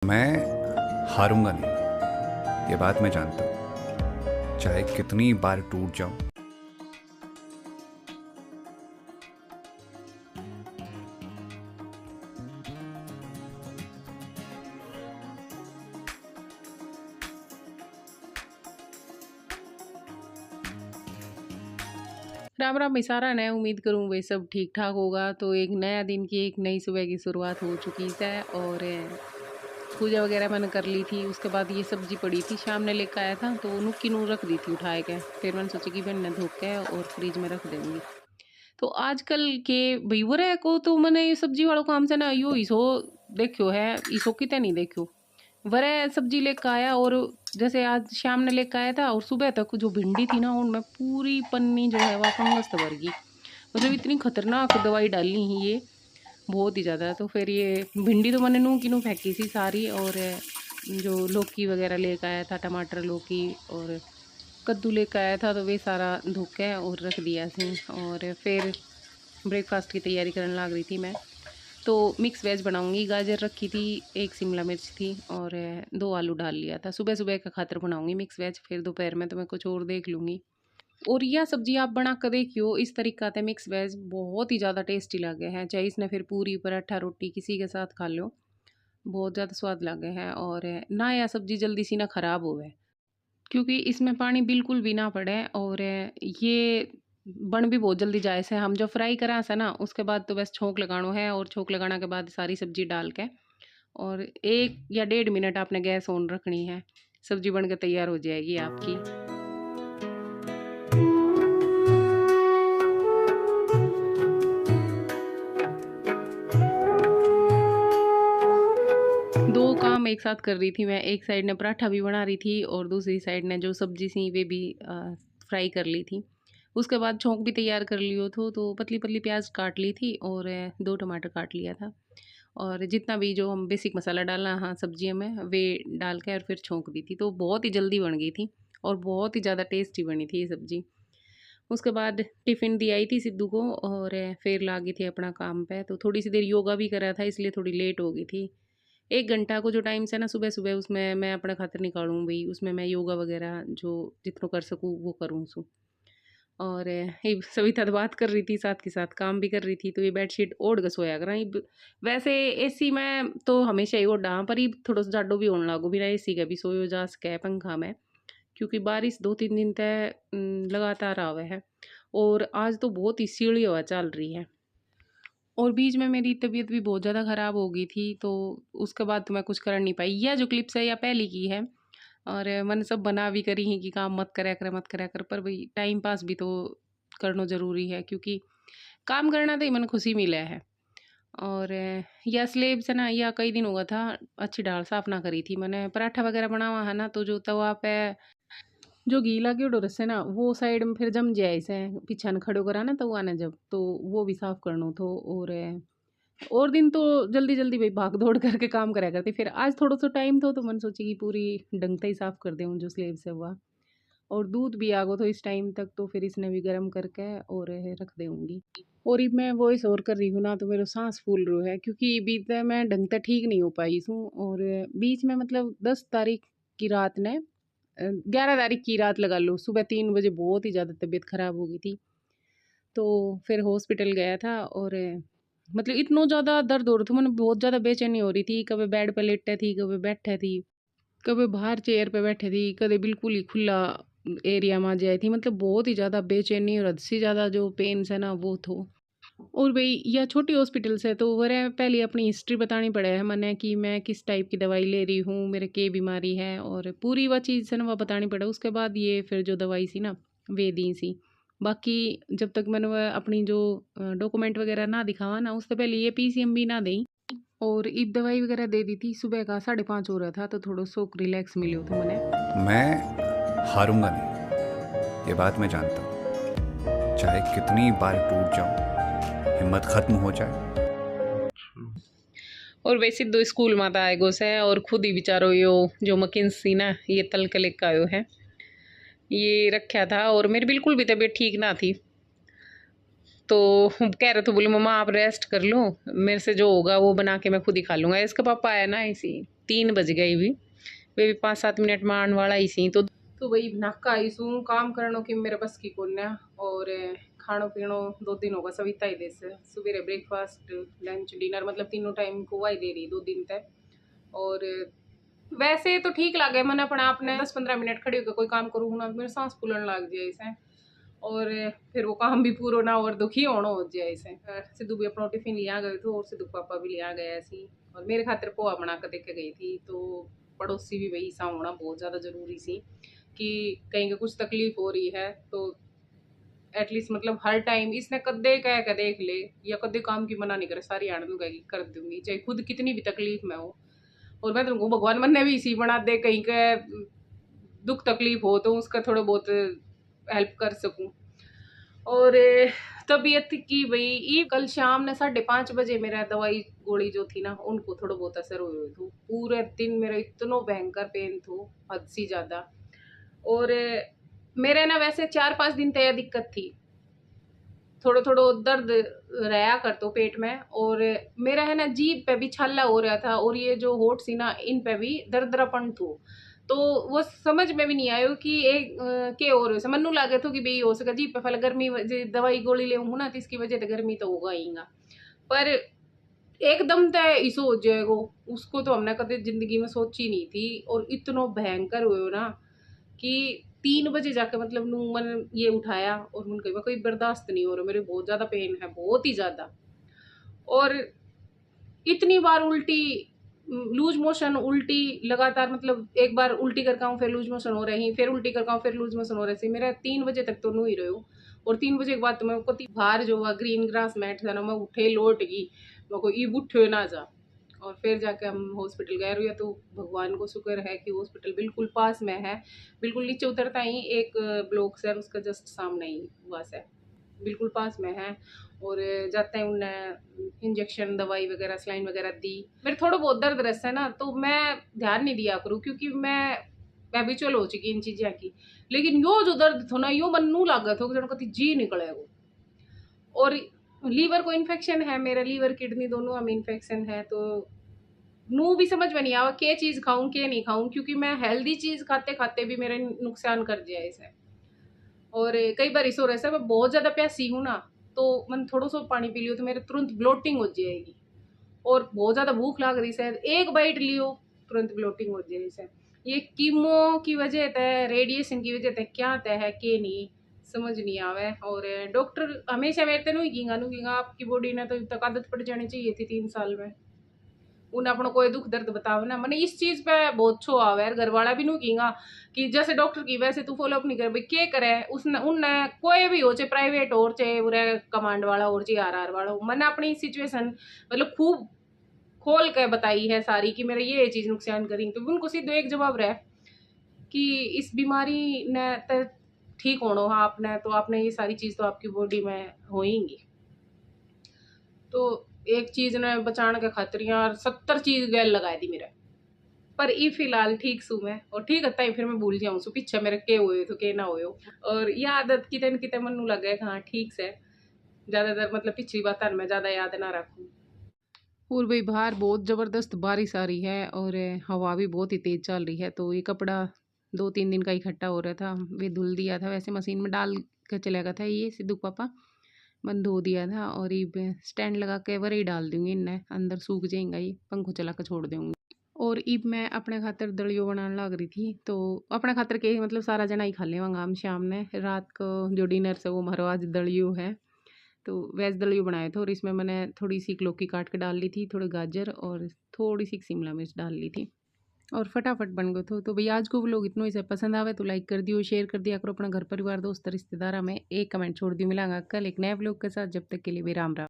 मैं हारूंगा नहीं, ये बात मैं जानता हूँ, चाहे कितनी बार टूट जाऊं। राम राम इशारा ने उम्मीद करूँ वे सब ठीक ठाक होगा। तो एक नया दिन की एक नई सुबह की शुरुआत हो चुकी है और पूजा वगैरह मैंने कर ली थी। उसके बाद ये सब्जी पड़ी थी, शाम ने लेकर आया था तो नुक्की नू रख दी थी उठाए के। फिर मैंने सोचा कि मैंने धो के और फ्रिज में रख देंगी। तो आजकल के भईवरे को तो मैंने ये सब्जी वालों काम से ना यो इसो देखो है, इसो कितने नहीं देखो वरे सब्जी लेकर आया। और जैसे आज शाम ने लेकर आया था और सुबह तक जो भिंडी थी ना उनमें पूरी पन्नी जो है वह फंगस भर गई। मतलब इतनी खतरनाक दवाई डाली ही ये, बहुत ही ज़्यादा। तो फिर ये भिंडी तो मैंने नू की नू फेंकी थी सारी। और जो लौकी वगैरह लेकर आया था, टमाटर लौकी और कद्दू लेकर आया था, तो वे सारा धो के और रख दिया थी। और फिर ब्रेकफास्ट की तैयारी करने लग रही थी मैं। तो मिक्स वेज बनाऊंगी। गाजर रखी थी, एक शिमला मिर्च थी और 2 आलू डाल लिया था। सुबह सुबह का खातर बनाऊंगी मिक्स वेज, फिर दोपहर में तो मैं कुछ और देख लूँगी। और यह सब्जी आप बना कर देखियो, इस तरीका से मिक्स वेज बहुत ही ज़्यादा टेस्टी लगे हैं। चाहे इसने फिर पूरी पराठा रोटी किसी के साथ खा लो, बहुत ज़्यादा स्वाद लगे हैं। और ना यह सब्जी जल्दी सी ना ख़राब होवे, क्योंकि इसमें पानी बिल्कुल भी ना पड़े। और ये बन भी बहुत जल्दी जाए से। हम जो फ्राई करा से ना उसके बाद तो बस छोंक लगाना है। और छोंक लगाने के बाद सारी सब्जी डाल के और 1 या 1.5 मिनट आपने गैस ऑन रखनी है। सब्जी बन के तैयार हो जाएगी आपकी। 2 काम एक साथ कर रही थी मैं। एक साइड ने पराठा भी बना रही थी और दूसरी साइड ने जो सब्जी थी वे भी फ्राई कर ली थी। उसके बाद छोंक भी तैयार कर लियो थो। तो पतली पतली प्याज काट ली थी और 2 टमाटर काट लिया था। और जितना भी जो हम बेसिक मसाला डालना हाँ सब्जियों में वे डाल के और फिर छोंक दी थी। तो बहुत ही जल्दी बन गई थी और बहुत ही ज़्यादा टेस्टी बनी थी ये सब्ज़ी। उसके बाद टिफ़िन दी आई थी सिद्धू को और फिर लागी थी अपना काम पे। तो थोड़ी सी देर योगा भी करा था, इसलिए थोड़ी लेट हो गई थी। 1 घंटा को जो टाइम से ना सुबह सुबह उसमें मैं अपना खातिर निकालूँ भाई, उसमें मैं योगा वगैरह जो जितना कर सकूँ वो करूँ सो। और ये सविता तो बात कर रही थी, साथ के साथ काम भी कर रही थी। तो ये बेडशीट ओढ़ के सोया करा। वैसे एसी में तो हमेशा ही ओढ़ा, पर ये थोड़ा सा जाडो भी होने लागो बिना एसी का भी सोयो जा सके पंखा में, क्योंकि बारिश 2-3 दिन तक लगातार आवे है। और आज तो बहुत ही सीढ़ी हवा चल रही है। और बीच में मेरी तबीयत भी बहुत ज़्यादा ख़राब हो गई थी, तो उसके बाद तो मैं कुछ कर नहीं पाई। यह जो क्लिप्स है यह पहले की है और मैंने सब बना भी करी है कि काम मत करया कर मत करया कर, पर भाई टाइम पास भी तो करना ज़रूरी है, क्योंकि काम करना तो ही मन खुशी मिला है। और यह स्लेब से ना यह कई दिन हुआ था अच्छी दाल साफ़ ना करी थी मैंने। पराठा वगैरह बनावा है ना, तो जो तवा पे जो घी लगे उड़ो रसे ना वो साइड में फिर जम जाए ऐसे पीछा न खड़ो करा ना तो आने जब तो वो भी साफ करना थो। और दिन तो जल्दी जल्दी भाई भाग दौड़ करके काम करा करती। फिर आज थोड़ा सा टाइम था तो मैंने सोची कि पूरी डंगता ही साफ कर दूँ जो स्लेब से हुआ। और दूध भी आ गो तो इस टाइम तक, तो फिर इसने भी गर्म करके और रख दूँगी। और अब मैं वॉइस और कर रही हूँ ना तो मेरा सांस फूल रहा है, क्योंकि बीते मैं ढंग से ठीक नहीं हो पाई हूँ। और बीच में मतलब 10 तारीख की रात ने 11 तारीख की रात लगा लो, सुबह 3 बजे बहुत ही ज़्यादा तबीयत ख़राब हो गई थी। तो फिर हॉस्पिटल गया था और मतलब इतना ज़्यादा दर्द हो रहा था, मैंने बहुत ज़्यादा बेचैनी हो रही थी। कभी बेड पे लेटे थी, कभी बैठे थी, कभी बाहर चेयर पे बैठे थी, कभी बिल्कुल ही खुला एरिया में जाई थी। मतलब बहुत ही ज़्यादा बेचैनी और हद से ज़्यादा जो पेन्स है ना वो थो। और भई यह छोटी हॉस्पिटल से तो वरे पहले अपनी हिस्ट्री बतानी पड़े है मने, कि मैं किस टाइप की दवाई ले रही हूँ, मेरे के बीमारी है, और पूरी वह चीज़ से ना वह बतानी पड़े। उसके बाद ये फिर जो दवाई सी ना वे दी सी। बाकी जब तक मैंने वह अपनी जो डॉक्यूमेंट वगैरह ना दिखावा ना, उससे पहले ये पीसीएम भी ना दें। और ईब दवाई वगैरह दे दी थी। सुबह का 5:30 हो रहा था तो थोड़ा सो रिलैक्स मिलो था मैंने। मैं हारूंगा नहीं, ये बात मैं जानता हूँ, चाहे कितनी बार टूट जाऊं, हिम्मत खत्म हो जाए। और वैसे दो स्कूल माता आएगो से और खुद ही बेचारो यो जो मकिन्सी ना ये तल के लेकर आयो है, ये रखा था। और मेरी बिल्कुल भी तबीयत ठीक ना थी, तो कह रहे थे बोले मम्मा आप रेस्ट कर लो, मेरे से जो होगा वो बना के मैं खुद ही खा लूँगा। इसका पापा आया ना इसी, 3 बज गए वे भी 5-7 मिनट में आने वाला ही सी। तो वही नाका आई सूँ काम करनो कि मेरे बस की कोन्या। और खानो पीनो 2 दिन होगा सविता ही देस सवेरे ब्रेकफास्ट लंच डिनर मतलब तीनों टाइम को वाई दे रही 2 दिन तक। और वैसे तो ठीक लगे मैंने अपने आप ने 10-15 मिनट खड़ी होकर कोई काम करूँ ना मेरे सांस फूलने लग जाए इसे। और फिर वो काम भी पूरा ना और दुखी होना हो जाए इसे। सिद्धू भी अपना टिफिन लिया गए थे और सिद्धू पापा भी लिया गया ऐसी। और मेरे खातिर पोहा बना कर देके गई थी। तो पड़ोसी भी वही सा होना बहुत ज़्यादा ज़रूरी सी कि कहीं कुछ तकलीफ हो रही है तो एटलीस्ट मतलब हर टाइम इसने कदे कह के देख ले या कदे काम की मना नहीं करे सारी आड़ दूंगा कर दूंगी चाहे खुद कितनी भी तकलीफ में हो। और मैं तुमको भगवान मन ने भी इसी बना दे कहीं का दुख तकलीफ हो तो उसका थोड़ा बहुत हेल्प कर सकूं। और तबीयत की भाई ये कल शाम ने 5:30 बजे मेरा दवाई गोली जो थी ना उनको थोड़ा बहुत असर हुए थे। पूरे दिन मेरा इतना भयंकर पेन थो हद से ज़्यादा। और मेरे ना वैसे 4-5 दिन तय दिक्कत थी थोड़ा थोड़ा दर्द रहा कर तो पेट में। और मेरा है ना जीभ पे भी छाला हो रहा था और ये जो होठ सी ना इन पे भी दर्दरापन थो। तो वो समझ में भी नहीं आयो कि एक के और मनु लागे तो कि भाई हो सके जीभ पे पहले गर्मी दवाई गोली ले ना तो इसकी वजह से गर्मी तो होगा ही। पर एकदम तय इशू हो जाएगा उसको तो हमने कभी जिंदगी में सोची नहीं थी। और इतना भयंकर हुए ना कि 3 बजे जाके मतलब नू मन ये उठाया और मन कही कोई बर्दाश्त नहीं हो रहा मेरे बहुत ज़्यादा पेन है बहुत ही ज़्यादा। और इतनी बार उल्टी लूज मोशन उल्टी लगातार मतलब एक बार उल्टी करके आऊँ फिर लूज मोशन हो रही फिर उल्टी करके आऊँ फिर लूज मोशन हो रही मेरा 3 बजे तक तो नू ही रहो। और 3 बजे के बाद तो मैं कति बाहर जो हुआ ग्रीन ग्रास मैट था ना मैं उठे लौट गई मैं को ई उठे ना जा। और फिर जाके हम हॉस्पिटल गए रहे तो भगवान को शुक्र है कि हॉस्पिटल बिल्कुल पास में है बिल्कुल नीचे उतरता ही एक ब्लॉक से उसका जस्ट सामने ही हुआ से बिल्कुल पास में है। और जाते हैं उन्हें इंजेक्शन दवाई वगैरह सलाइन वगैरह दी। मेरे थोड़ा बहुत दर्द रहता है ना तो मैं ध्यान नहीं दिया करूँ क्योंकि मैं हैबिचुअल हो चुकी इन चीज़ों की। लेकिन यो जो दर्द था ना यो मन नू लागा था जन कति जी निकले वो। और लीवर को इन्फेक्शन है मेरा लीवर किडनी दोनों में इन्फेक्शन है तो नू भी समझ में नहीं आवा क्या चीज़ खाऊं क्या नहीं खाऊं क्योंकि मैं हेल्दी चीज़ खाते खाते भी मेरे नुकसान कर दिया इसे। और कई बार इस हो रहा है मैं बहुत ज़्यादा प्यासी हूँ ना तो मैं थोड़ा सा पानी पी लियो तो मेरे तुरंत ब्लोटिंग हो जाएगी। और बहुत ज़्यादा भूख लग रही है एक बाइट लियो तुरंत ब्लोटिंग हो जाएगी से। ये कीमो की वजह तय रेडिएशन की वजह तय क्या तय है कि नहीं समझ नहीं आवे। और डॉक्टर हमेशा मेरे तेन ही कीगा आपकी बॉडी ने तो तक आदत पड़ जानी चाहिए थी 3 साल में उन्हें अपना कोई दुख दर्द बतावे ना मैंने इस चीज़ पे बहुत छो आवे यार घर वाला भी नहीं कीगा कि जैसे डॉक्टर की वैसे तू फॉलोअप नहीं कर भाई क्या करे उसने उनने कोई भी हो चाहे प्राइवेट और चाहे पूरे कमांड वाला और चाहे RR वाला हो मैंने अपनी सिचुएशन मतलब खूब खोल के बताई है सारी कि मेरा ये चीज़ नुकसान करी तो उनको सीधे एक जवाब रहे कि इस बीमारी ने ठीक होना है आपने तो आपने ये सारी चीज़ तो आपकी बॉडी में होएंगी। तो एक चीज़ ने बचाने के खातिर यार 70 चीज़ गैल लगाई दी मेरे पर ई फिलहाल ठीक सू मैं और ठीक है ही फिर मैं भूल जाऊँ सो पीछे मेरे के हुए तो के ना हुए। और ये आदत कितने कितने मनु लगे हाँ ठीक से ज़्यादातर मतलब पिछली बात मैं ज़्यादा याद ना रखूँ। और भाई बाहर बहुत ज़बरदस्त बारिश आ रही है और हवा भी बहुत ही तेज़ चल रही है तो ये कपड़ा 2-3 दिन का इकट्ठा हो रहा था वे धुल दिया था वैसे मशीन में डाल के चला गया था ये सिद्धू पापा मन धो दिया था। और ये स्टैंड लगा के वर ही डाल दूँगी इन्हें अंदर सूख जाएगा ये पंखो चला कर छोड़ दूँगी। और इब मैं अपने खातर दलियो बनाने लग रही थी तो अपने खातर के मतलब सारा जना ही खा लेवांगा हम शाम ने रात को जो डिनर से वो हमारा आज दलियो है तो वेज दलियो बनाए थे। और इसमें मैंने थोड़ी सी लौकी काट के डाल ली थी थोड़ी गाजर और थोड़ी सी शिमला मिर्च डाल ली थी और फटाफट बन गए थे। तो भैया आज को वो लोग इतना इसे पसंद आवे तो लाइक कर दियो शेयर कर दिया करो अपना घर परिवार दोस्त रिश्तेदार में एक कमेंट छोड़ दियो। मिलांगा कल एक नए व्लॉग के साथ जब तक के लिए भी राम राम।